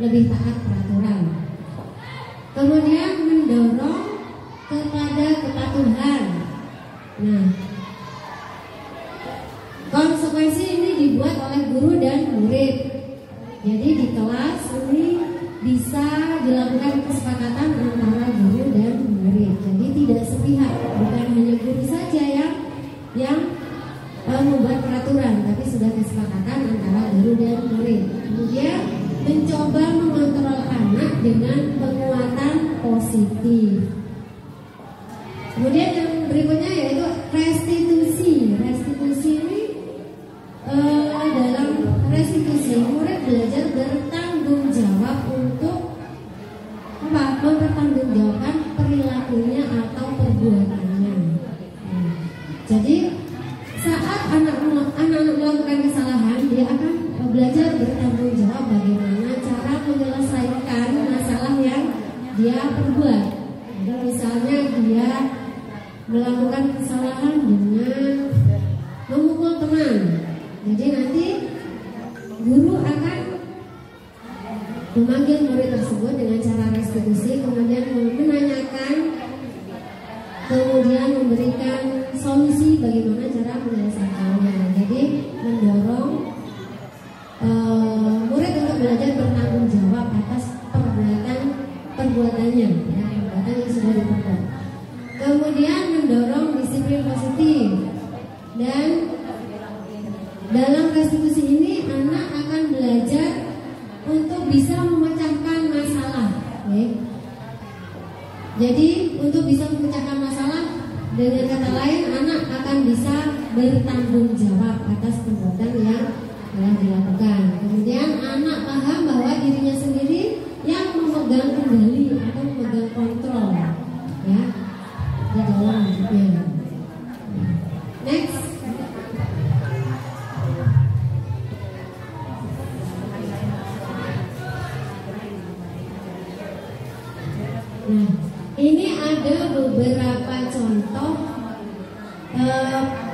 lebih taat peraturan. Kemudian mendorong kepada kepatuhan. Nah, konsekuensi ini dibuat oleh guru dan murid. Jadi di kelas ini bisa dilakukan kesepakatan antara guru dan murid. Jadi tidak sepihak, bukan hanya guru saja yang membuat peraturan, tapi sudah kesepakatan antara guru dan murid. Kemudian mencoba mengontrol anak dengan penguatan positif. Kemudian yang berikutnya yaitu restitusi. Restitusi ini dalam restitusi murid belajar bertanggung jawab untuk mempertanggungjawabkan perilakunya atau perbuatannya. Jadi saat anak-anak melakukan kesalahan, dia akan belajar bertanggung jawab bagaimana cara menyelesaikan masalah yang dia perbuat. Jadi misalnya dia melakukan kesalahan dengan memukul teman. Jadi nanti guru akan memanggil murid tersebut dengan cara restitusi, kemudian menanyakan, kemudian memberikan solusi bagaimana cara menyelesaikannya. Jadi mendorong murid untuk belajar bertanggung jawab atas perbuatannya, ya, perbuatan yang sudah diperbuat. Kemudian mendorong disiplin positif, dan dalam restitusi ini anak akan belajar untuk bisa memecahkan masalah. Okay. Jadi untuk bisa memecahkan masalah, dengan kata lain anak akan bisa bertanggung jawab atas perbuatan yang telah dilakukan. Kemudian anak paham bahwa dirinya sendiri yang memegang kendali atau memegang kontrol, ya, di dalam hidupnya. Next. Nah, ini ada beberapa contoh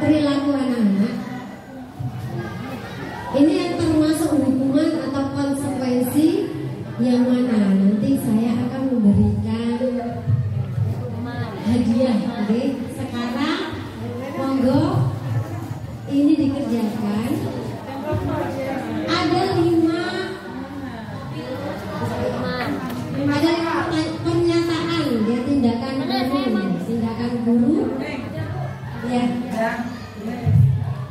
perilaku anak-anak. Ini yang termasuk hukuman atau konsekuensi yang mana nanti saya akan memberikan hadiah. Oke, sekarang monggo ini dikerjakan. Ada lima pernyataan ya, tindakan guru ya.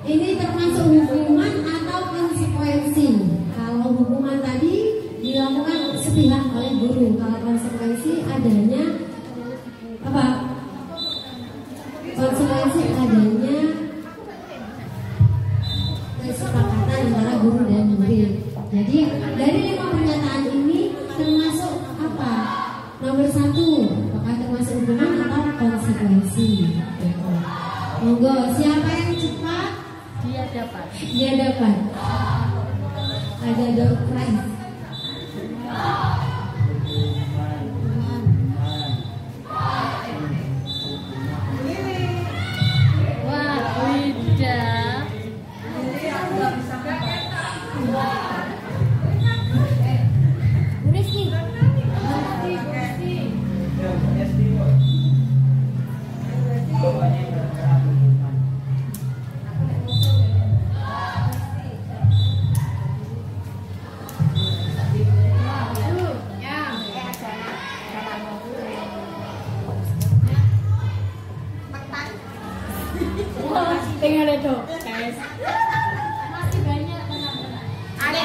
Ini termasuk hukuman atau konsekuensi. Kalau hukuman tadi dilakukan sepihak oleh guru, kalau konsekuensi adanya apa? Konsekuensi adanya kesepakatan antara guru dan murid. Jadi dari 5 pernyataan ini termasuk apa? Nomor 1, apakah termasuk hukuman atau konsekuensi? Monggo, siapa yang cepat? Dia dapat. Dia dapat. Ada door prize. Wah, tidak. Tinggal itu, guys. Masih banyak teman-teman. Ada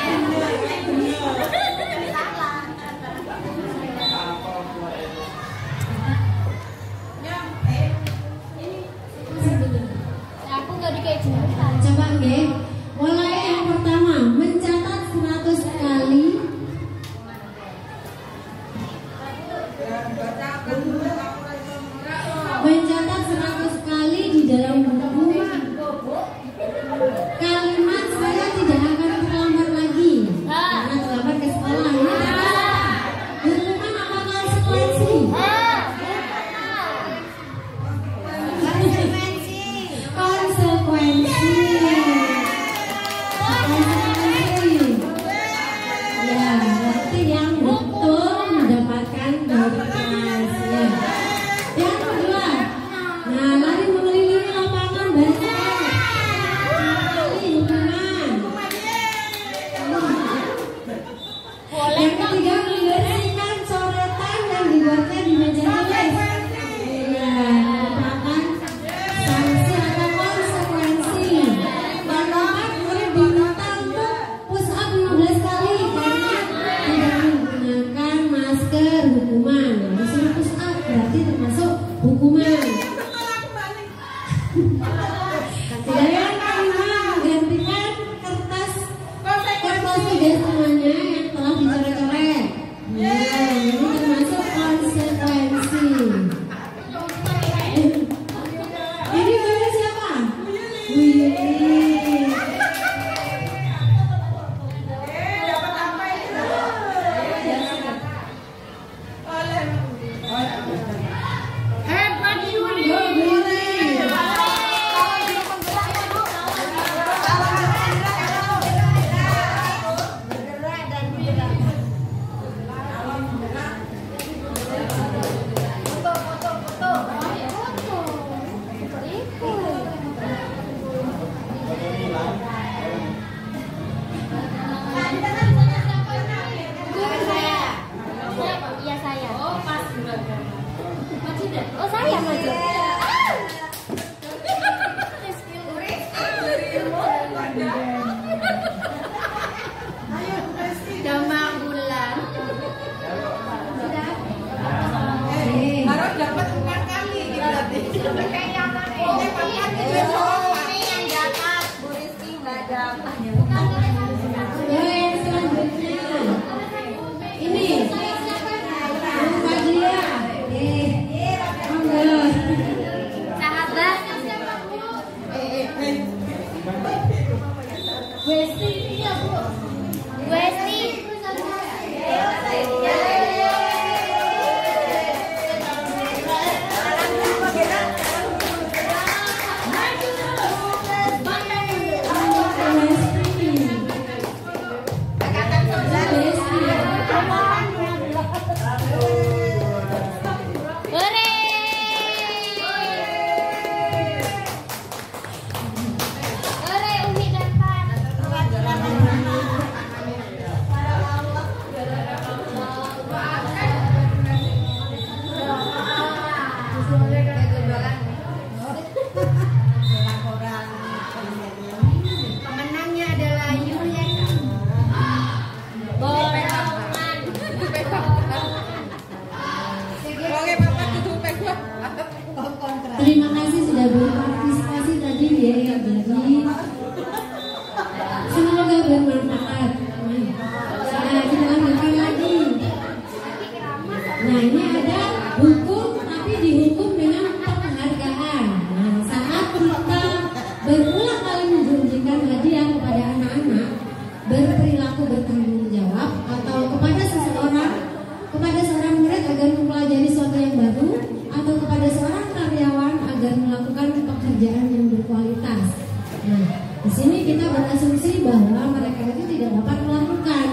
aku nggak dikejar. Coba nggih. Mulai yang pertama, mencatat 100 kali. Mencatat 100 kali di dalam buku Yang ketiga, membersihkan coretan yang dibuatnya di meja tulis. Iya, merupakan sanksi atau konsekuensi. Yang keempat, murid diminta untuk push up 15 kali karena tidak menggunakan masker, hukuman. Disuruh push up berarti termasuk hukuman. Dan yang kelima, menggantikan kertas tugas semuanya yang telah dicoret-coret. Nah, ini termasuk konsekuensi. Ini baru siapa? Wih. Hebat Yuli. Iya saya. Oh pas beragam. Maju deh. Oh saya maju. Damang bulan. Harus dapat 4 kali berarti. Kayak yang mana? Oh, yang dapat Bu Rizky nggak dapat. Yang selanjutnya ini Fadlia. Monggo. Sahabat. Westi ya Bu. Westi. Pemenangnya adalah Yuliana. Terima kasih sudah berpartisipasi tadi ya dari. Semoga bermanfaat. Nah, kita lanjutkan lagi. Nah, ini ada hukum tapi dihukum dengan penghargaan. Nah, saat kita berulang kali menjanjikan hadiah kepada anak-anak, berperilaku bertanggung jawab atau kepada seorang murid agar mempelajari sesuatu yang baru atau kepada seorang karyawan agar melakukan pekerjaan yang berkualitas. Nah, di sini kita berasumsi bahwa mereka itu tidak dapat melakukan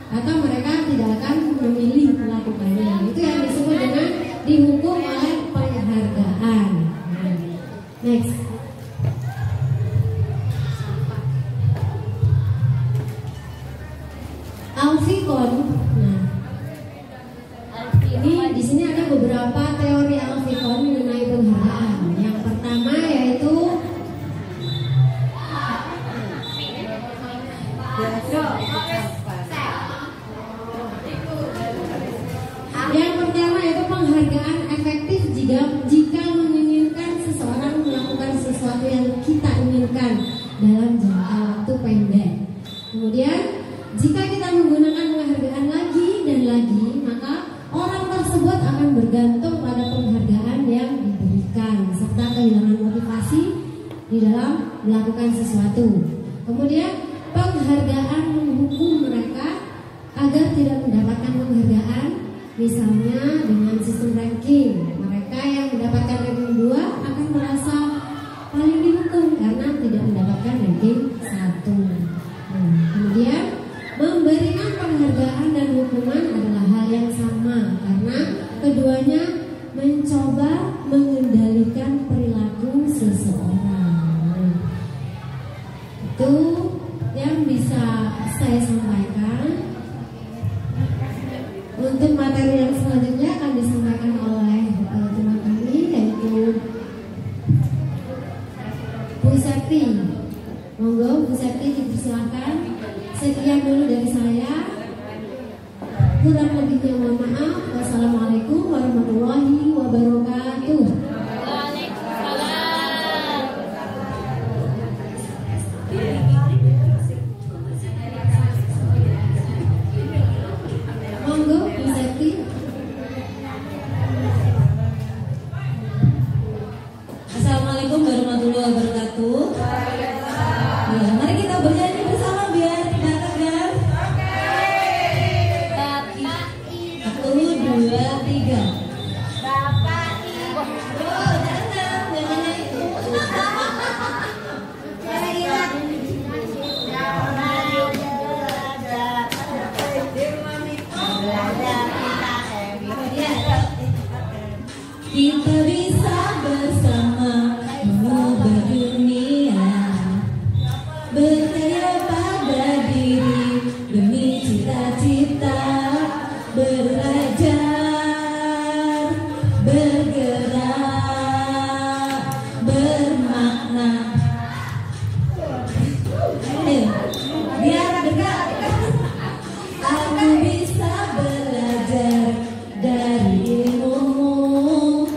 atau mereka tidak akan memilih melakukannya. Itu yang disebut dengan dihukum oleh penghargaan. Nah, next. Alfikon. Nah, ini di sini ada beberapa teori Alfikon mengenai penghargaan. Yang pertama yaitu penghargaan efektif jika menginginkan seseorang melakukan sesuatu yang kita inginkan dalam jangka waktu pendek. Kemudian jika kita menggunakan penghargaan lagi dan lagi, maka orang tersebut akan bergantung pada penghargaan yang diberikan serta kehilangan motivasi di dalam melakukan sesuatu. Kemudian penghargaan menghukum mereka agar tidak mendapatkan penghargaan, misalnya dengan sistem ranking. Mereka yang mendapatkan ranking 2 akan merasa paling dihukum karena tidak mendapatkan ranking 1. Kemudian memberikan penghargaan dan hukuman adalah hal yang sama karena keduanya mencoba mengendalikan perilaku seseorang. Itu yang bisa saya sampaikan. materi yang selanjutnya akan disampaikan oleh teman kami, yaitu Bu Septi. Monggo Bu Septi dipersilakan. Sekian dulu dari saya. Kurang lebihnya mohon maaf. Wassalamualaikum warahmatullahi wabarakatuh. Monggo Bu Septi. Assalamualaikum warahmatullahi wabarakatuh. Ya, mari kita bernyanyi bersama biar tidak tegang. Satu, dua, tiga. Bapak Ibu. Oh, jangan itu. Kita bisa bersama mengubah dunia, percaya pada diri demi cita-cita, belajar, bergerak, bermakna. Biar dekat. Aku bisa belajar dari ilmumu,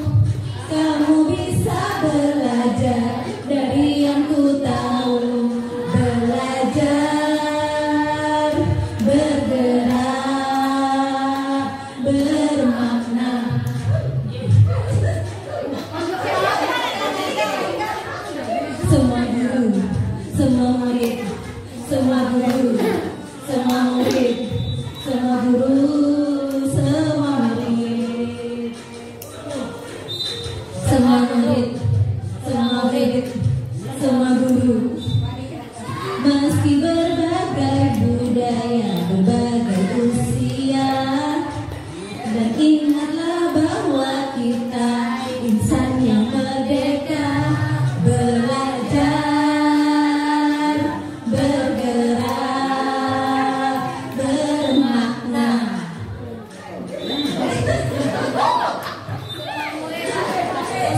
kamu bisa belajar dari yang ku tahu. Belajar, bergerak, bermakna. Semua guru, semua murid, semua guru, semua murid, semua guru, semua murid, semua murid, semua murid, semua guru. Meski berbagai budaya, berbagai usia, dan ingatlah bahwa kita insan yang merdeka. Belajar, bergerak, bermakna.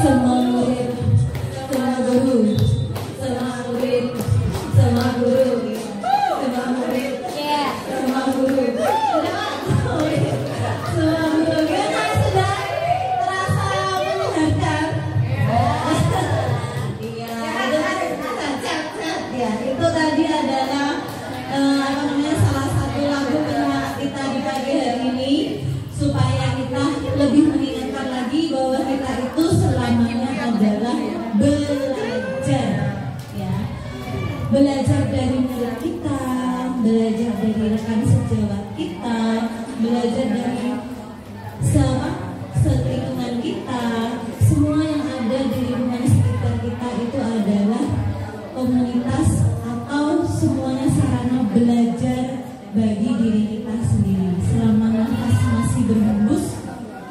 Semua murid, semua guru, semua murid, semua guru, semua murid, semua guru, semua guru. Gimana sudah terasa mendengarkan? Iya, ya, itu tadi adalah salah satu lagu penyemangat kita di pagi hari ini, supaya kita lebih mengingatkan lagi bahwa kita itu selamanya adalah belajar, ya, belajar dari murid kita, belajar dari rekan sejawat kita, belajar dari selingkungan kita. Semua yang ada di lingkungan sekitar kita itu adalah komunitas atau semuanya sarana belajar bagi diri kita sendiri. Selama nafas masih berhembus,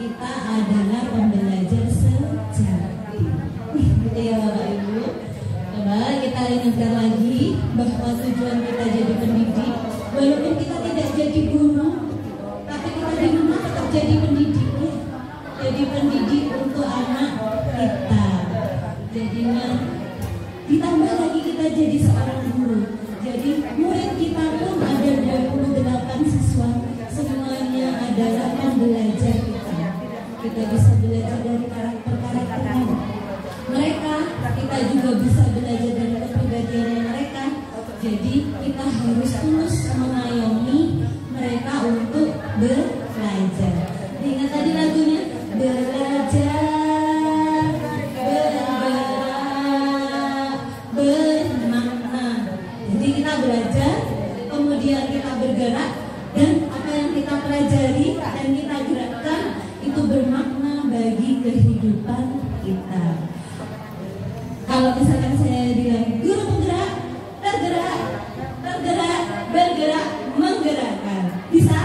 kita adalah pembelajar sejati. Gitu ya Bapak Ibu. Coba kita ingatkan lagi bahwa tujuan kita jadi pendidik, walaupun kita tidak jadi guru, tapi kita di rumah tetap jadi pendidik, ya. Jadi pendidik untuk anak kita. Jadinya ditambah lagi kita jadi seorang guru. Jadi murid kita pun ada 28 siswa, semuanya adalah pembelajar kita. Kita bisa belajar dari karakter-karakter mereka, kita juga bisa belajar dari kepribadian mereka. Jadi kita harus terus mengayomi mereka untuk belajar. Ingat tadi lagunya, belajar, bergerak, bermakna. Jadi kita belajar, kemudian kita bergerak, dan apa yang kita pelajari dan kita gerakkan itu bermakna bagi kehidupan kita. Kalau misalkan saya bilang guru penggerak, tergerak, tergerak, bergerak, menggerakkan, bisa?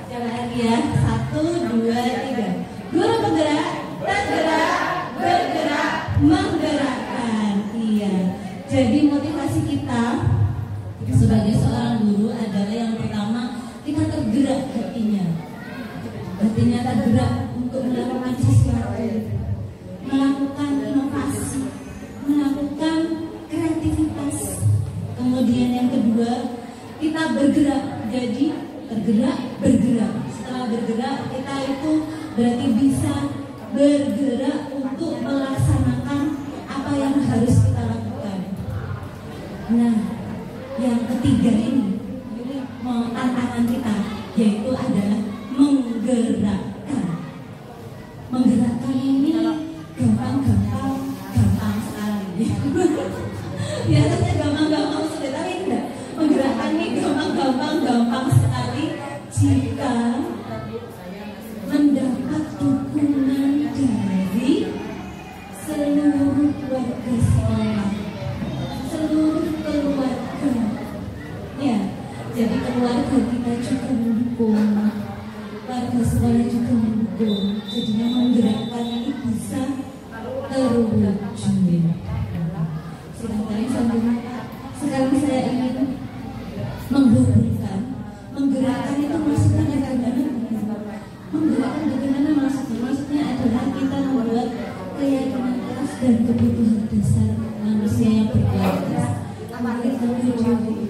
Coba lagi ya, 1, 2, 3. Guru penggerak, tergerak, bergerak, menggerakkan. Iya. Jadi motivasi kita sebagai seorang guru adalah yang pertama, kita tergerak hatinya. Hatinya tergerak untuk melakukan sesuatu, melakukan inovasi, melakukan kreativitas. Kemudian yang kedua, kita bergerak, jadi tergerak, bergerak. Setelah bergerak, kita itu berarti bisa bergerak untuk melaksanakan apa yang harus kita lakukan. Nah, yang ketiga ini tantangan kita, yaitu adalah menggerakkan. Menggerakkan ini gampang sekali. Biasanya gampang sulit, tapi enggak. Menggerakkan ini gampang sekali jika mendapat dukungan dari seluruh warga sekolah, seluruh keluarga. Ya, jadi keluarga kita juga mendukung, warga sekolah juga mendukung. Jadinya menggerakkan ini bisa terwujud. Sekarang saya ingin menghubungkan, menggerakkan itu maksudnya bagaimana? Menggerakkan bagaimana maksudnya adalah kita membuat keyakinan keras dan kebutuhan dasar manusia yang berkualitas. Kita video ini.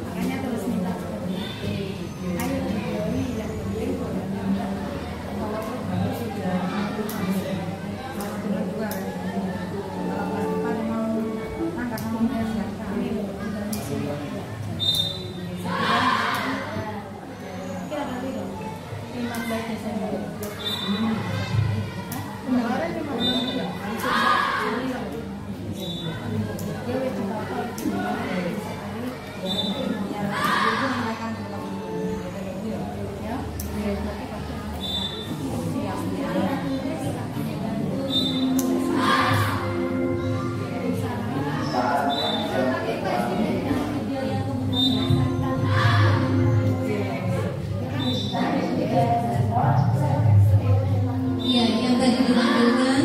Makanya terus minta ayo ini yang penting kalau sudah kedua kalau pas depan mau angkat ngomongnya siap kami kira nanti 15 Desember kemarin 15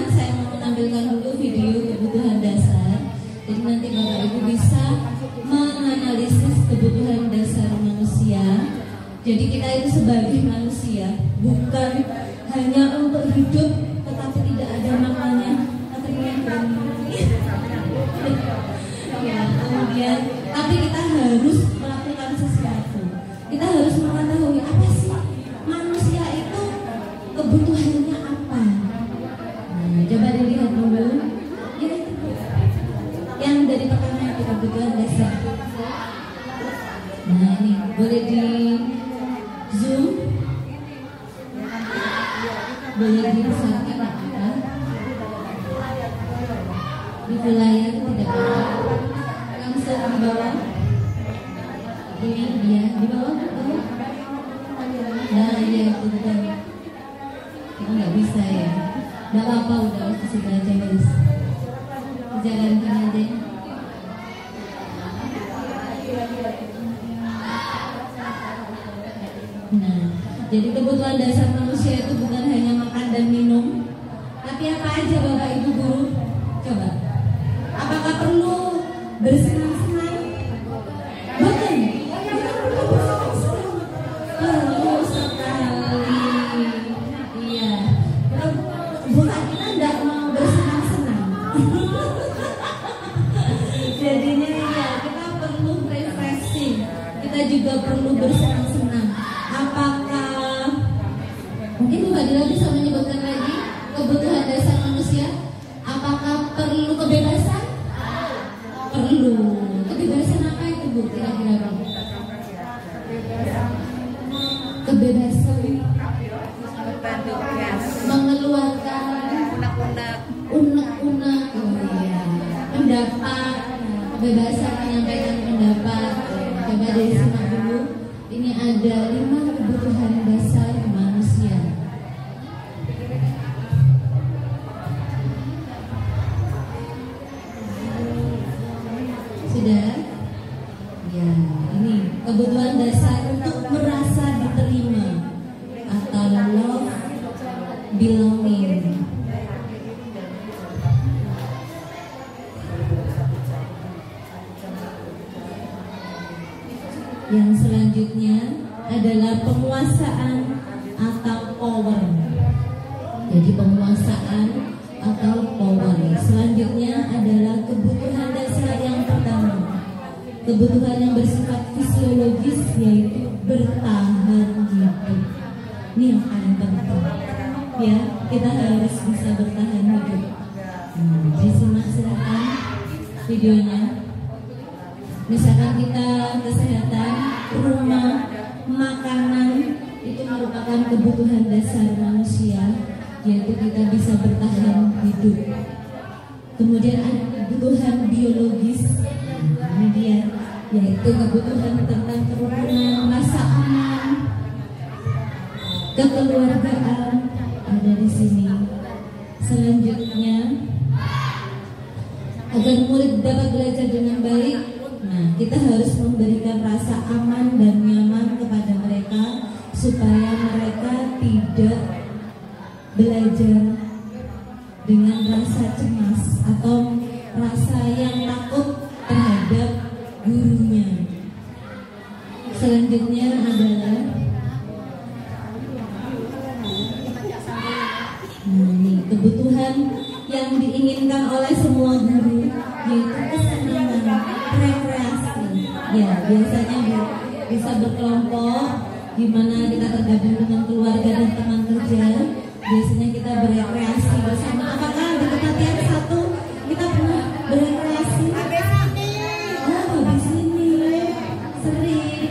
saya mau menampilkan dulu video kebutuhan dasar. Jadi nanti Bapak Ibu bisa menganalisis kebutuhan dasar manusia. Jadi kita itu sebagai manusia bukan hanya untuk hidup, tetapi tidak ada maknanya. Ya, kemudian tapi kita harus melakukan sesuatu. Kita harus mengetahui apa sih manusia itu kebutuhannya apa. Nah, coba dilihat dulu. Ya, yang dari pertama itu kebutuhan dasar. Nah ini boleh di zoom, boleh dibesarkan apa? Di layar tidak apa? Langsung di bawah. Ini dia di bawah betul. Nah iya itu betul. Kita nggak bisa ya. Nggak apa-apa, udah sudah aja guys. Jalankan aja. Nah, jadi kebutuhan dasar manusia itu bukan hanya makan dan minum, tapi apa aja Bapak Ibu Guru? Coba. Apakah perlu bersenang-senang? Bukan. Perlu sekali. Iya. Bukan kita tidak mau bersenang-senang. Jadinya ya kita perlu refreshing. Kita juga perlu bersenang-senang. Apakah mungkin Bu Fadila bisa menyebutkan lagi kebutuhan dasar manusia? Apakah perlu kebebasan? Perlu. Kebebasan apa itu Bu? Kira-kira kebebasan mengeluarkan unek-unek, pendapat, kebebasan menyampaikan pendapat. Coba disimak dulu. Ini ada 5 kebutuhan dasar manusia. Sudah? Ya, ini kebutuhan dasar untuk merasa belonging. Yang selanjutnya adalah penguasaan atau power. Jadi penguasaan atau power. Selanjutnya adalah kebutuhan dasar yang pertama. Kebutuhan yang bersifat fisiologis, yaitu bertahan hidup. Ini yang paling penting. Ya, kita harus bisa bertahan hidup. Disimak silakan videonya. Misalkan kita kesehatan, rumah, makanan itu merupakan kebutuhan dasar manusia, yaitu kita bisa bertahan hidup. Kemudian ada kebutuhan biologis, kemudian yaitu kebutuhan tentang kerukunan, rasa aman, kekeluargaan ada di sini. Selanjutnya, agar murid dapat belajar dengan baik, nah kita harus memberikan rasa aman dan nyaman kepada mereka supaya mereka tidak belajar dengan rasa cemas atau rasa yang takut terhadap gurunya. Selanjutnya adalah kebutuhan yang diinginkan oleh semua guru, yaitu kesenangan, rekreasi. Ya, biasanya bisa berkelompok, di mana kita tergabung dengan keluarga dan teman kerja. Biasanya kita berekreasi bersama. Apakah di tempat yang satu kita pernah berekreasi? Oh, di sini sering.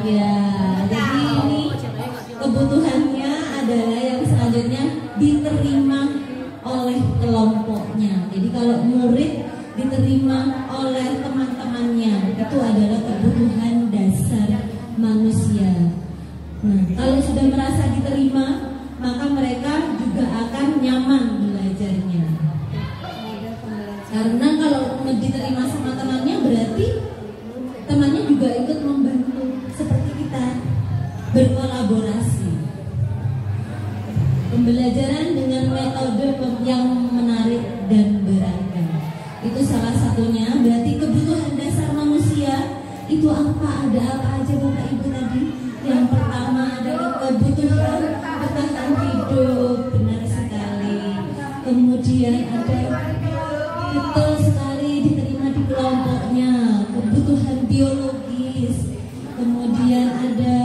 Ya, jadi ini kebutuhannya adalah yang selanjutnya diterima oleh kelompoknya. Jadi kalau murid diterima oleh teman-temannya, itu adalah kebutuhan dasar manusia. Nah, kalau sudah merasa diterima, maka mereka juga akan nyaman belajarnya. Karena kalau diterima sama temannya, berarti temannya juga ikut membantu seperti kita berkolaborasi. Pembelajaran dengan metode yang menarik dan beragam, itu salah satunya. Berarti kebutuhan dasar manusia itu apa? Ada apa aja Bapak Ibu tadi? Yang pertama adalah kebutuhan bertahan hidup, benar sekali. Kemudian ada, betul sekali, diterima di kelompoknya, kebutuhan biologis. Kemudian ada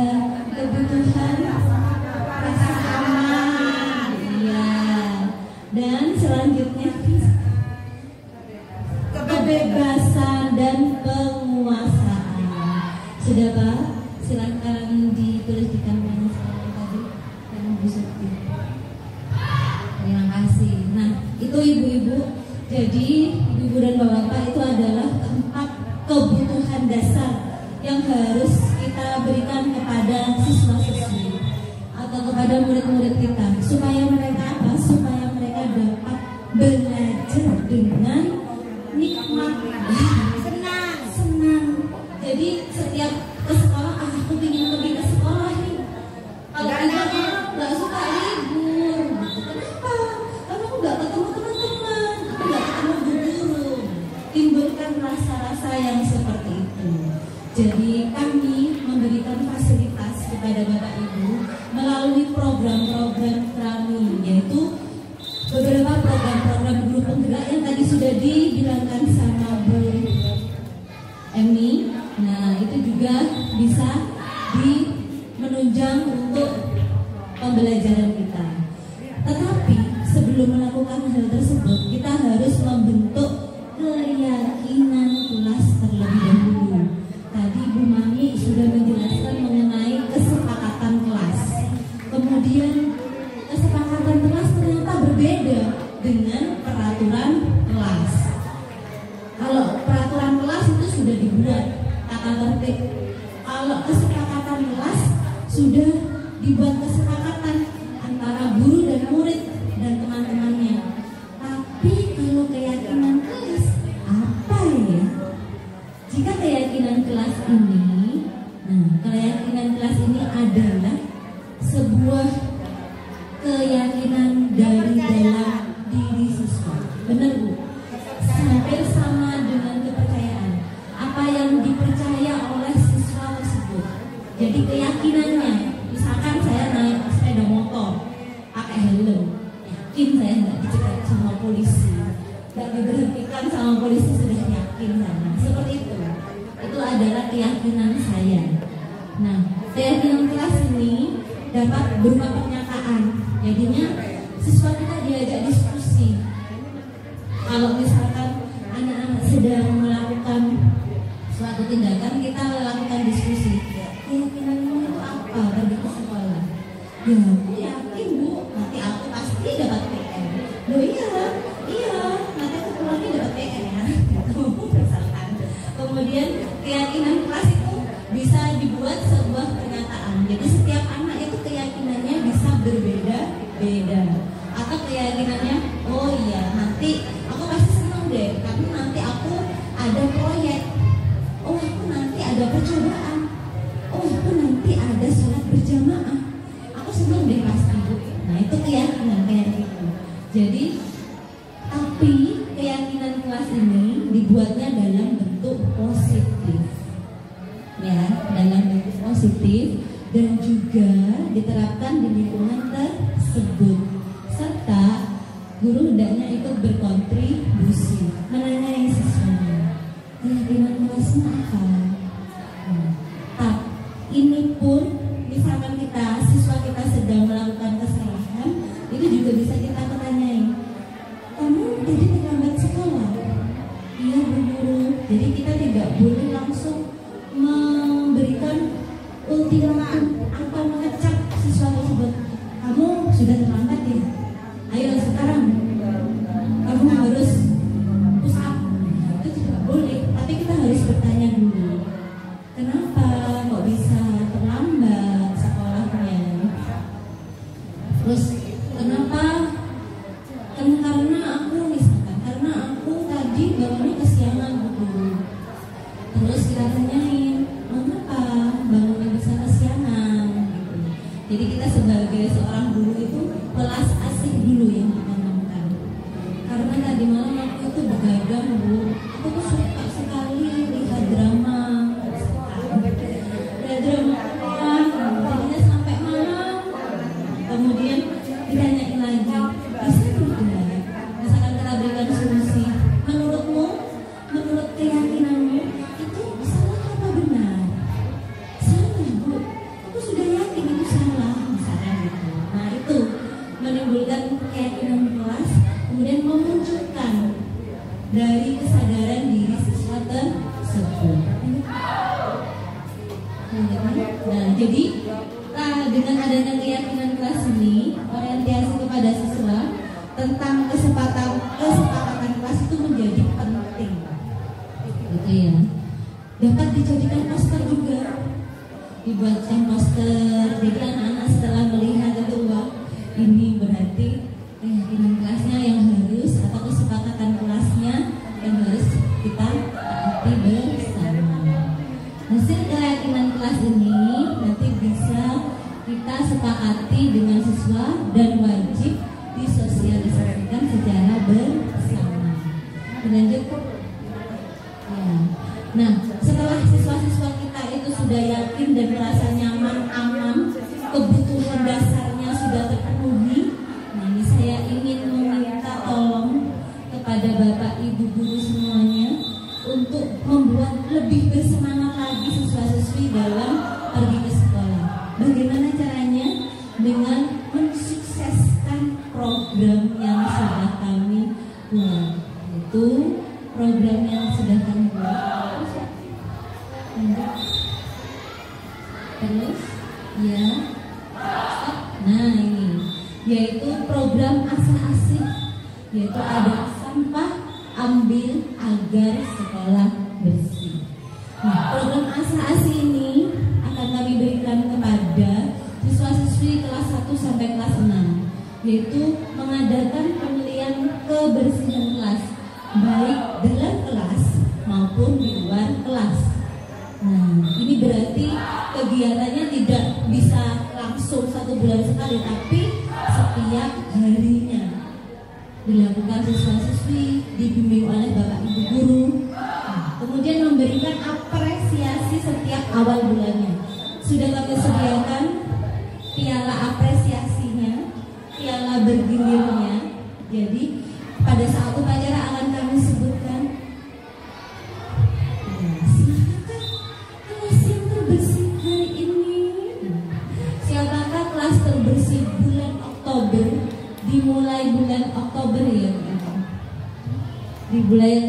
kebutuhan rasa aman, ya. Dan selanjutnya kebebasan dan penguasaan. Sudah Pak? Silakan ditulis di kanvas tadi yang bisa. Terima kasih. Nah, itu ibu-ibu. Jadi ibu dan bapak itu adalah keempat kebutuhan dasar yang harus kita berikan kepada siswa-siswi atau kepada murid-murid kita, supaya mereka apa? Supaya mereka dapat belajar dengan nikmat, senang. Jadi setiap ke sekolah, aku ingin pergi ke sekolah nih. Kalau kita nggak suka libur, kenapa? Karena aku nggak ketemu teman-teman, aku nggak ketemu guru. Timbulkan rasa-rasa yang seperti itu. Jadi kami memberikan fasilitas kepada Bapak Ibu melalui program-program kami, yaitu beberapa program-program guru penggerak yang tadi sudah dibilangkan sama Bu Emi. Nah, itu juga bisa menunjang untuk pembelajaran kita. Tetapi sebelum melakukan hal tersebut, kita harus membentuk keyakinan kelas terlebih dahulu. Tadi Bu Mami sudah menjelaskan mengenai kesepakatan kelas. Kemudian kesepakatan kelas ternyata berbeda dengan peraturan kelas. Kalau peraturan kelas itu sudah dibuat tata tertib. Kalau kesepakatan kelas sudah dibuat kesepakatan antara guru dan murid dan teman-temannya. Tapi kalau keyakinan kelas apa ya? Jika keyakinan kelas ini, nah keyakinan kelas ini adalah sebuah Jadi keyakinannya, misalkan saya naik sepeda motor pakai helm, yakin saya nggak dicegat sama polisi, nggak diberhentikan sama polisi, sudah yakin saya. Seperti itu. Itu adalah keyakinan saya. Nah, keyakinan kelas ini dapat berupa pernyataan. Jadinya siswa kita diajak diskusi. Kalau misalkan anak-anak sedang melakukan suatu tindakan, kita lakukan diskusi. Keyakinanmu itu apa bagi ke sekolah? Ya, aku yakin Bu, nanti aku pasti dapat PR. Loh iya, nanti aku pulangnya dapat PR ya. Misalkan. Kemudian keyakinan kelas itu bisa dibuat sebuah pernyataan. Jadi setiap anak itu keyakinannya bisa berbeda-beda. Atau keyakinannya, oh iya nanti aku pasti senang deh, karena nanti aku ada proyek. Oh aku nanti ada percobaan. Oh aku nanti ada sholat berjamaah. Aku senang deh pasti Bu. Nah itu keyakinan kayak gitu. Jadi tapi keyakinan kelas ini dibuatnya dalam bentuk positif. Ya, dalam bentuk positif dan juga diterapkan di lingkungan tersebut, serta guru hendaknya ikut berkontribusi menanyai siswanya keyakinan kelasnya apa. Ini pun misalkan siswa kita sedang melakukan kesalahan, itu juga bisa kita tanyai, kamu tadi terlambat sekolah? Iya Bu Guru. Jadi kita tidak boleh langsung memberikan ultimatum atau mengecap siswa tersebut. Kamu sudah terlambat ya? Ayo sekarang kamu harus push up. Itu tidak boleh. Tapi kita harus bertanya dulu. Kenapa kok bisa terlambat sekolahnya? Terus kenapa? Karena aku misalkan, karena aku tadi bangunnya kesiangan Bu. Terus kita tanyain, mengapa bangunnya bisa kesiangan? Gitu. Jadi kita sebagai seorang guru itu welas asih dulu yang ditanamkan. Karena tadi malam aku itu begadang Bu. Aku tuh suka sekali lihat drama. Jadinya sampai malam. Kemudian ditanyain lagi, bisa tidak? Misalkan kita berikan solusi. Menurut keyakinanmu itu salah apa benar? Salah Bu. Aku sudah yakin itu salah. Misalkan gitu. Nah itu menimbulkan keyakinan kelas, kemudian memunculkan dari kesadaran diri siswa tersebut. Nah, jadi dengan adanya keyakinan kelas ini, orientasi kepada siswa tentang kesepakatan kelas itu menjadi penting. Gitu ya. Dapat dijadikan poster juga. Dibuatkan poster. Jadi anak-anak setelah melihat itu, wah, ini berarti keyakinan kelasnya yang harus, atau kesepakatan kelasnya yang harus kita taati bersama. Hasil keyakinan kelas ini nanti bisa kita sepakati dengan siswa dan wajib disosialisasikan secara bersama. Lanjut. Ya. Nah, setelah siswa-siswa kita itu sudah yakin dan merasa nyaman, aman, kebutuhan dasarnya sudah terpenuhi. Nah, ini saya ingin meminta tolong kepada Bapak Ibu guru semuanya untuk membuat lebih bersemangat lagi siswa-siswi dalam pergi ke sekolah. Bagaimana caranya? Dengan mensukseskan program yang sudah kami buat. Itu program yang sudah kami buat. Terus, ya. Nah ini, yaitu program asah-asih, yaitu ada sampah ambil agar sekolah bersih. Nah, program asah-asih ini akan kami berikan kepada siswa-siswi kelas 1 sampai kelas 6, yaitu mengadakan pemilihan kebersihan kelas, baik dalam kelas maupun di luar kelas. Nah, ini berarti kegiatannya tidak bisa langsung 1 bulan sekali, tapi setiap harinya dilakukan siswa-siswi, dibimbing oleh Bapak Ibu guru. Nah, kemudian memberikan apresiasi setiap awal bulannya. sudah kami sediakan piala apresiasinya, piala bergilirnya. Jadi pada saat upacara akan kami sebutkan, siapakah kelas yang terbersih hari ini? Siapakah kelas terbersih bulan Oktober? Dimulai bulan Oktober ya, di bulan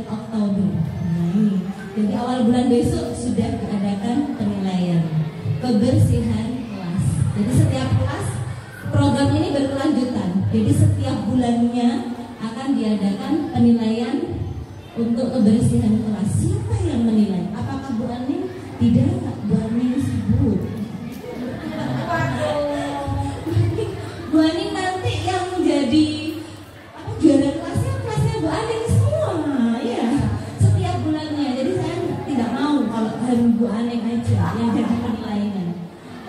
Oktober. Nah, ini. Jadi awal bulan besok sudah diadakan penilaian kebersihan kelas. Jadi setiap kelas program ini berkelanjutan. Jadi setiap bulannya akan diadakan penilaian untuk kebersihan kelas. Siapa yang menilai? Apakah Bu Aning? Tidak, Bu Aning sibuk. Bu Aning nanti yang jadi juara kelasnya Bu Aning semua ya. Setiap bulannya. Jadi saya tidak mau kalau hari Bu Aning aja yang jadi penilaian.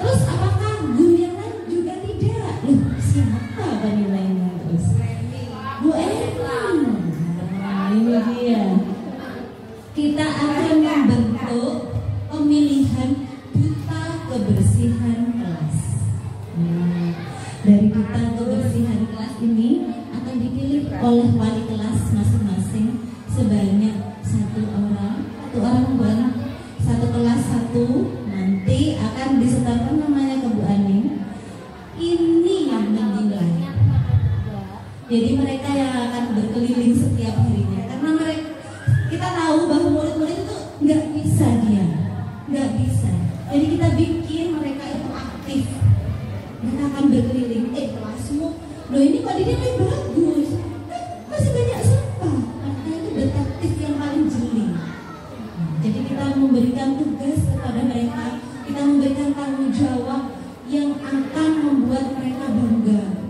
Terus apakah guru yang lain juga tidak? Loh, siapa penilainya terus? Bu Eni. Nah, ini dia. Kita akan membentuk pemilihan duta kebersihan kelas. Nah, dari duta kebersihan kelas ini akan dipilih oleh wali kelas masing-masing sebanyak satu orang, satu kelas satu. Nanti akan disetorkan namanya ke Bu Aning. Ini yang menilai. Jadi mereka yang akan berkeliling setiap harinya. Karena kita tahu bahwa murid-murid itu nggak bisa diam, nggak bisa. Jadi kita bikin mereka itu aktif. Mereka akan berkeliling. Kelasmu, loh ini kok dinilai bagus. Masih banyak sampah. Mereka itu detektif yang paling jeli. Jadi kita memberikan tugas kepada mereka. Kita memberikan tanggung jawab yang akan membuat mereka bangga,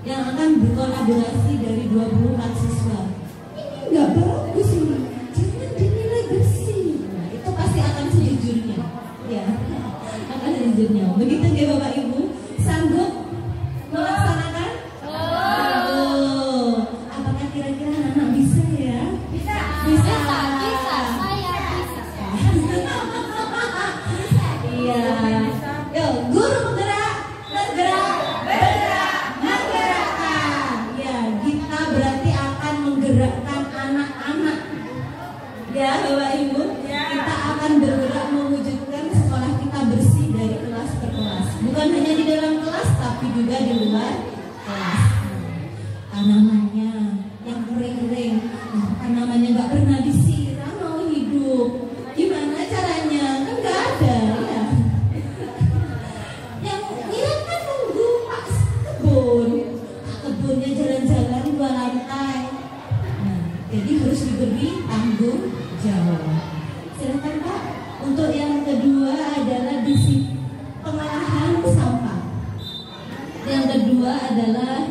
yang akan berkolaborasi dari 24 siswa. Ini nggak bagus ini, jangan dinilai bersih. Nah, itu pasti akan sejujurnya, ya, akan sejujurnya. Begitu ya Bapak Ibu, sanggup melaksanakan? Apakah kira-kira anak bisa ya? Bisa. Bisa. Saya bisa. Iya. Yuk, guru bergerak, menggerakkan. Ya, kita berarti akan menggerakkan anak-anak. Ya, Bapak Ibu, kita akan bergerak mewujudkan sekolah kita bersih dari kelas ke kelas. Bukan hanya di dalam kelas, tapi juga di luar kelas. Tanamannya yang kering-kering, tanamannya nggak pernah disiram mau hidup. Gimana caranya? Kan nggak ada ya. Yang nyiram kan nunggu Pak kebunnya jalan-jalan 2 lantai. Nah, jadi harus diberi tanggung jawab. Silakan Pak. Untuk yang kedua adalah pengolahan sampah. Yang kedua adalah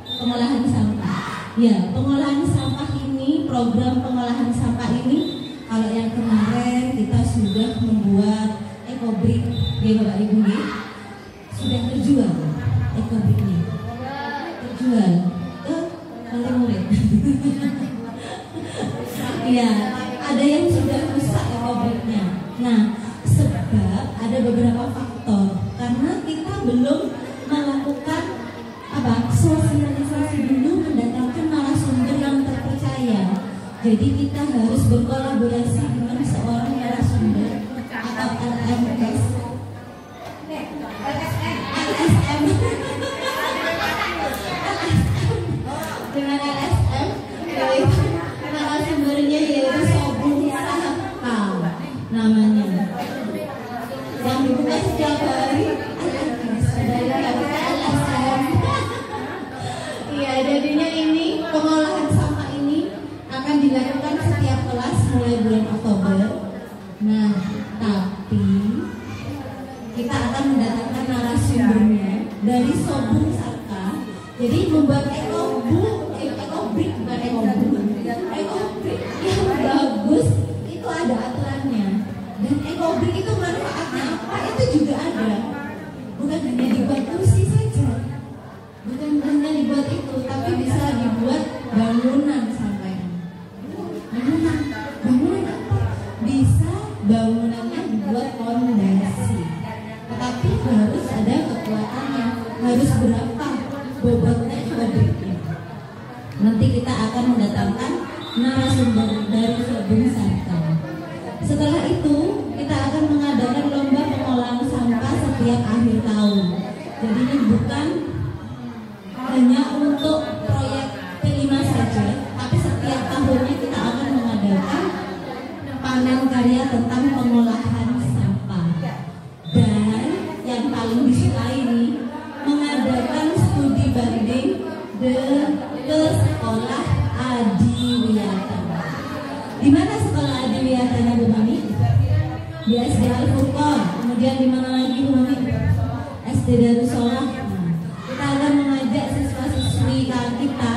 pengolahan sampah. Ya, pengolahan sampah ini, program pengolahan sampah ini, kalau yang kemarin kita sudah membuat ekobrik, ya Bapak Ibu, ya, sudah terjual ekobriknya, terjual ke murid. Ya, ada yang sudah rusak ekobriknya. Nah, sebab ada beberapa faktor, karena kita belum melakukan sosialisasi dulu, mendatangkan narasumber yang terpercaya. Jadi kita harus berkolaborasi dengan seorang narasumber atau LMS, LSM, dengan LSM, yaitu narasumbernya yaitu Sobun Sahakal namanya, yang dibuka setiap hari. Iya, jadinya ini pengolahan sampah ini akan dilakukan setiap kelas mulai bulan Oktober. Nah, tapi kita akan mendatangkan narasumbernya dari Sobun Saka. Jadi membuat ekobrik bukan ekobrik yang bagus itu ada aturannya. Dan ekobrik itu manfaatnya apa? Itu juga ada. Bukan hanya dibuat kursi saja, bukan hanya dibuat itu, tapi bisa dibuat bangunan sampai. Bangunan apa? Bisa bangunannya dibuat fondasi. ada kekuatannya, harus berapa bobotnya wadahnya. Nanti kita akan mendatangkan narasumber dari Sobung Saka. Setelah itu kita akan mengadakan lomba pengolahan sampah setiap akhir tahun. Jadi ini bukan hanya untuk proyek P5 saja, tapi setiap tahunnya kita akan mengadakan panen karya tentang pengolahan sampah. Dan yang paling disukai ini mengadakan studi banding ke sekolah Adiwiyata. Di mana sekolah Adiwiyatanya Bu Mami? Di SD Al-Furqan. Kemudian di mana lagi Bu Mami? SD Darussalam. Kita akan mengajak siswa-siswi kita.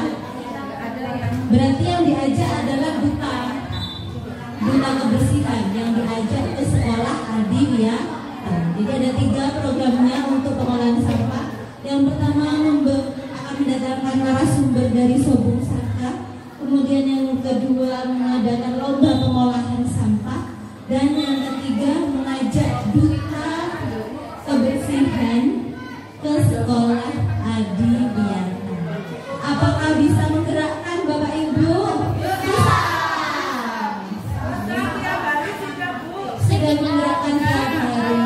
Berarti yang diajak adalah duta kebersihan yang diajak ke sekolah Adiwiyata. Jadi ada 3 programnya untuk pengolahan sampah. Yang pertama akan mendatangkan narasumber dari Sobung Saka. Kemudian yang kedua mengadakan lomba pengolahan sampah. Dan yang ketiga mengajak duta kebersihan ke sekolah Adiwiyata. Apakah bisa menggerakkan Bapak Ibu? Bisa. Sudah menggerakkan tiap hari.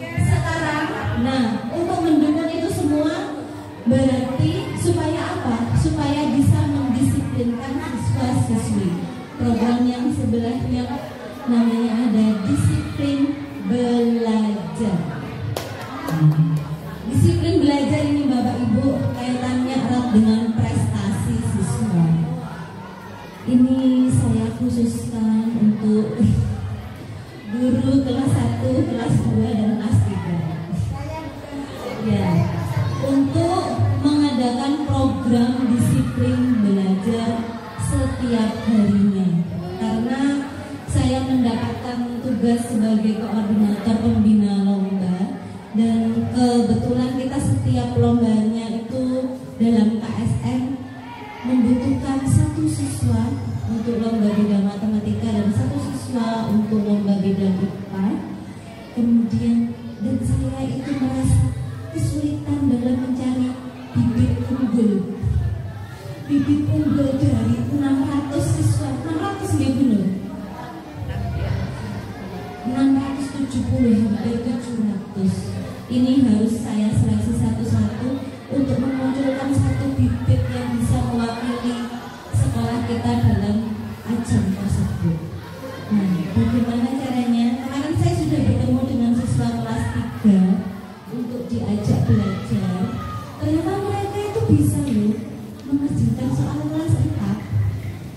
Sekarang, nah untuk mendukung itu semua berarti supaya apa? Supaya bisa mendisiplinkan siswa-siswi. Program yang sebelahnya namanya ada disiplin belajar. Disiplin belajar ini Bapak Ibu kaitannya erat dengan prestasi siswa. Ini saya khususkan untuk guru kelas 1, kelas 2, dan kelas 3. Ya, untuk mengadakan program disiplin belajar setiap harinya. Karena saya mendapatkan tugas sebagai koordinator pembina lomba, dan kebetulan kita setiap lombanya itu dalam KSN membutuhkan 1 siswa untuk lomba bidang matematika dan 1 siswa untuk lomba bidang IPA. Kemudian dan saya itu merasa kesulitan dalam mencari bibit unggul dari 600 siswa. 600 ya benar? 670 hampir 700. Ini harus saya seleksi satu-satu untuk memunculkan 1 bibit yang bisa mewakili sekolah kita dalam ajang tersebut. Nah, bagaimana caranya? Kemarin saya sudah bertemu dengan siswa kelas 3 untuk diajak belajar. Ternyata mereka itu bisa loh mengerjakan soal kelas 4.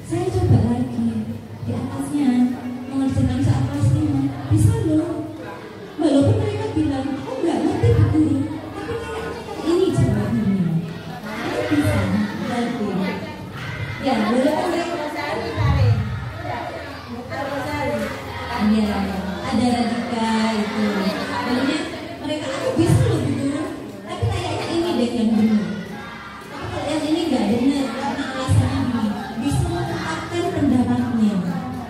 Saya coba lagi di atasnya mengerjakan soal kelas 5. Bisa loh. Walaupun mereka bilang, oh nggak ngerti Bu Guru, tapi kayaknya ini jawabannya. Bisa lagi. Ya, walaupun mereka ya, ada Radika itu. Makanya mereka bisa loh Bu Guru, tapi kayaknya ini deh yang benar. Tapi kalau yang ini nggak benar karena alasannya ini bisa mengungkapkan pendapatnya.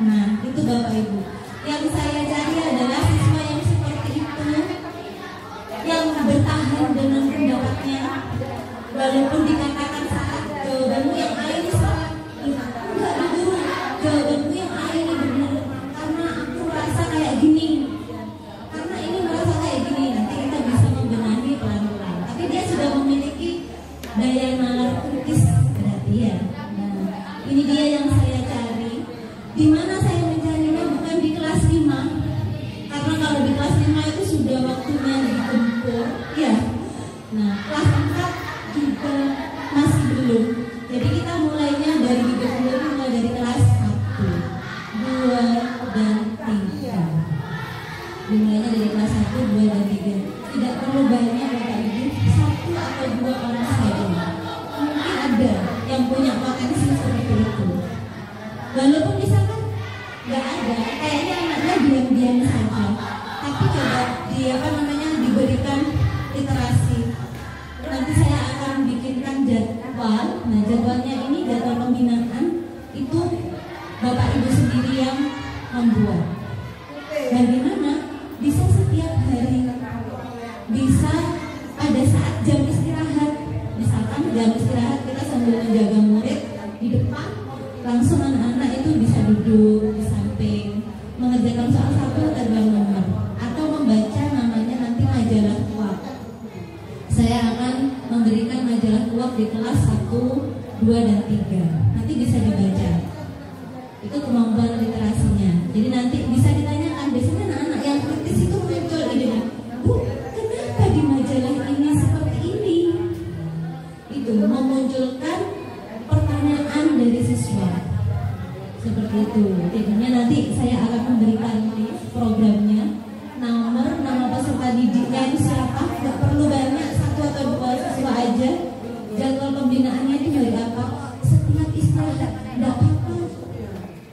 Nah, itu Bapak Ibu. Yang saya cari adalah siswa yang seperti itu, yang bertahan dengan pendapatnya, walaupun dikatakan salah jawabanmu yang A ini salah. Enggak Bu Guru, jawabanmu yang A ini benar. Karena aku merasa kayak gini. Karena ini merasa kayak gini. Nanti kita bisa membenahi pelan-pelan. Tapi dia sudah memiliki daya nalar kritis berarti ya. Nah, ini dia yang saya cari. Di mana saya mencarinya bukan di kelas 5. Karena kalau di kelas 5 itu sudah waktunya digempur, ya. Nah, kelas 4 juga masih belum. Jadi kita mulainya dari digempur mulai dari kelas 1, 2, dan 3. Dimulainya dari kelas 1, 2, dan 3. Tidak perlu banyak Bapak Ibu, 1 atau 2 orang saja. Mungkin ada yang punya potensi seperti itu. Walaupun misalkan nggak ada, kayaknya anaknya diam-diam saja. Tapi coba diberikan literasi. Nanti saya akan bikinkan jadwal. Nah, jadwalnya ini jadwal pembinaan itu Bapak Ibu sendiri yang membuat. Bagaimana bisa setiap hari di bisa ada saat jam istirahat. Misalkan jam istirahat kita sambil menjaga murid di depan, langsung anak-anak itu bisa duduk di samping mengerjakan soal satu atau nomor, atau membaca namanya nanti majalah kuak. Saya akan memberikan majalah kuak di kelas 1, 2, dan 3. Nanti bisa dibaca. Itu kemampuan literasinya. Jadi nanti bisa ditanyakan. Biasanya anak-anak yang kritis itu muncul ide, Bu, kenapa di majalah ini seperti ini? Itu memunculkan pertanyaan dari siswa. Seperti itu. Jadinya nanti saya akan memberikan list programnya, nomor, nama peserta didiknya itu siapa. Gak perlu banyak, 1 atau 2 siswa aja. Jadwal pembinaannya itu hari apa? Setiap istirahat, gak apa-apa.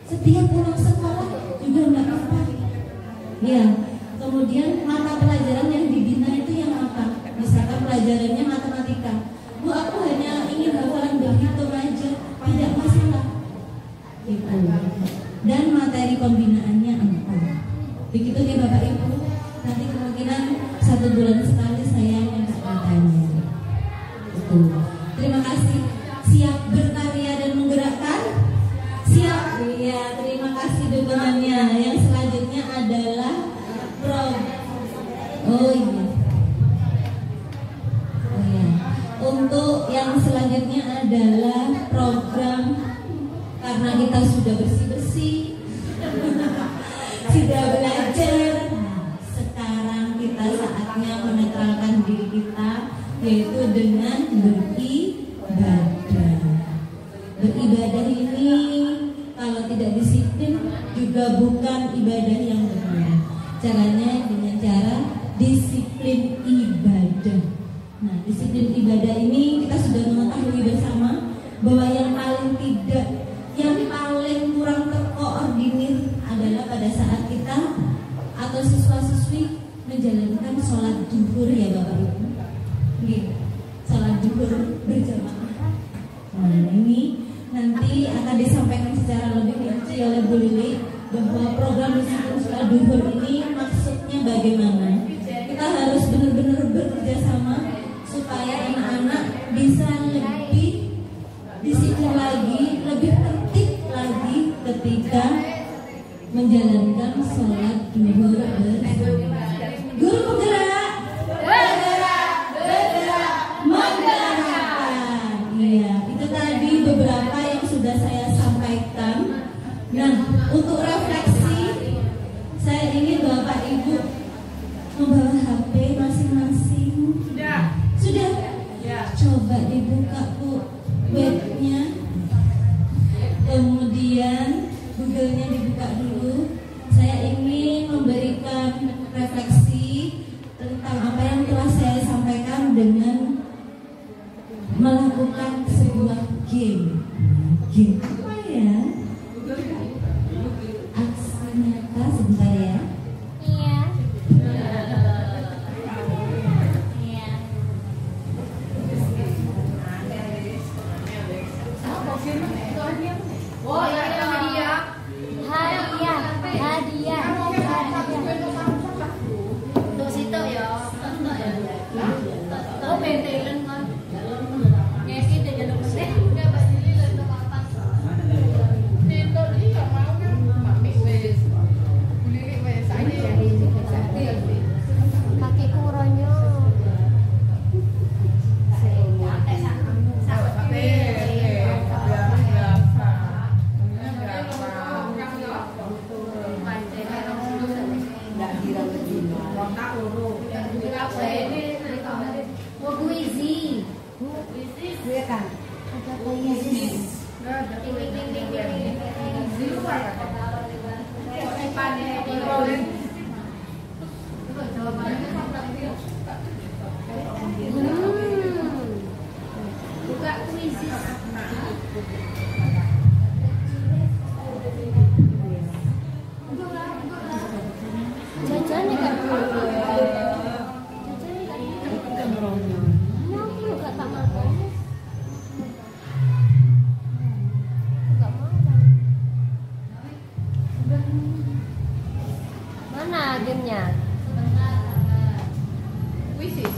Setiap pulang sekolah juga gak apa-apa. Ya, kemudian mata pelajaran yang dibina itu yang apa? Misalkan pelajarannya matematika. Bu, aku hanya ingin hafalan berhitung aja, tidak masalah. Gitu. Dan materi pembinaannya apa? Begitu ya Bapak Ibu. Nanti kemungkinan 1 bulan sekali saya minta datanya. Itu. Terima kasih. Siap berkarya dan menggerakkan? Siap. Iya, terima kasih dukungannya. Yang selanjutnya adalah Untuk yang selanjutnya adalah program, karena kita sudah bersih-bersih, sudah belajar. Sekarang kita saatnya menetralkan diri kita, yaitu dengan beribadah. Beribadah ini kalau tidak disiplin juga bukan ibadah yang benar. Caranya dengan cara disiplin ibadah. Nah, disiplin ibadah ini kita sudah mengetahui bersama bahwa yang paling kurang terkoordinir adalah pada saat kita atau siswa-siswi menjalankan sholat zuhur ya Bapak Ibu. Sholat zuhur berjamaah. Nah, ini nanti akan disampaikan secara lebih rinci oleh Bu Lili bahwa program disiplin sholat zuhur ini maksudnya bagaimana. Kita harus benar-benar bekerja sama supaya anak-anak bisa lebih disiplin lagi, lebih tertib lagi ketika menjalankan sholat zuhur bersama. Guru penggerak, menggerakkan. Iya, itu tadi beberapa yang sudah saya sampaikan. Nah, untuk refleksi, saya ingin Bapak Ibu membawa HP masing-masing. Sudah? Coba dibuka Bu webnya, kemudian Google-nya dibuka dulu. Saya ingin memberikan refleksi tentang apa yang telah saya sampaikan dengan melakukan sebuah game. Game apa ya? Aksi nyata, sebentar ya. Mana gamenya? Wisis.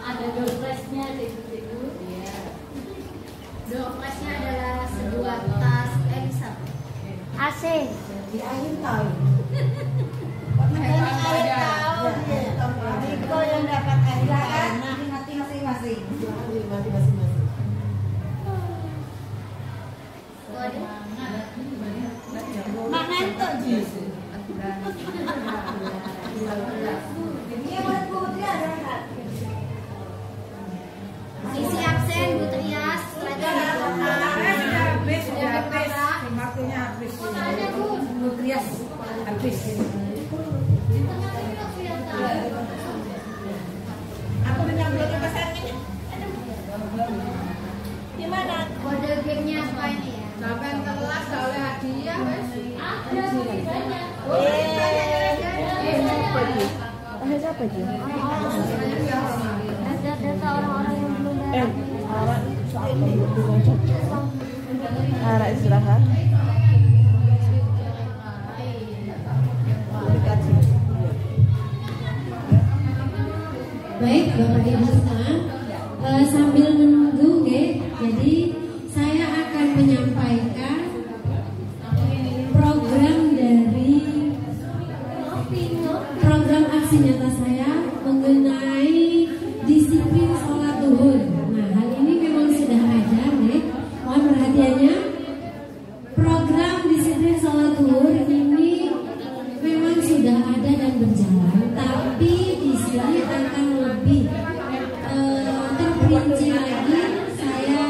Ada doorpress-nya cikgu. Iya. Doorpress-nya adalah sebuah tas Elsa. AC. Di akhir tahun. Akhir tahun. Iko yang dapat akhir tahun. Mati masing-masing. Mana itu jus? Ini buat putri ada nggak? Sisi absen Bu Trias. Sudah habis. Waktunya habis. Makanya Bu. Nutrias habis. Aku menyambut pesan ini. Gimana? Kode game-nya apa ini ya? Sampai kelas gak oleh hadiah, wes. Ada lebih banyak. Data orang-orang yang belum bayar. Arah istirahat. Baik, Bapak Ibu sekalian, sambil menunggu, jadi saya akan menyampaikan program dari program aksi nyata saya mengenai disiplin sholat zuhur. Nah, hal ini memang sudah ada, mohon perhatiannya. Program disiplin sholat zuhur ini memang sudah ada dan berjalan, tapi di sini akan lebih terperinci lagi. Saya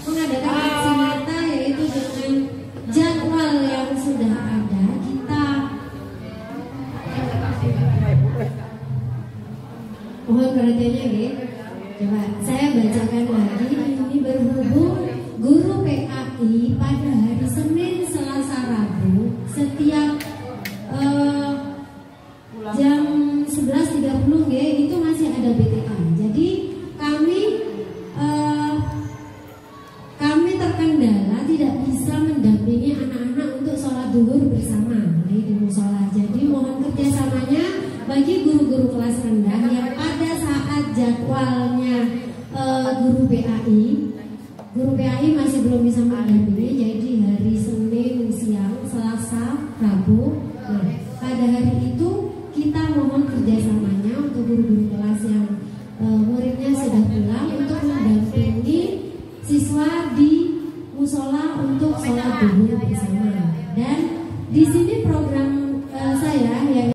mengadakan aksi nyata yaitu dengan jadwal yang sudah ada. Kita mohon perhatiannya, coba saya bacakan lagi. Ini berhubung guru PAI pada hari Senin, Selasa, Rabu setiap jam 11.30 itu masih ada BTA. Jadi kami terkendala tidak bisa mendampingi anak-anak untuk sholat zuhur bersama di musola. Jadi mohon kerjasamanya bagi guru-guru kelas rendah yang pada saat jadwalnya guru PAI masih belum bisa mendampingi, yaitu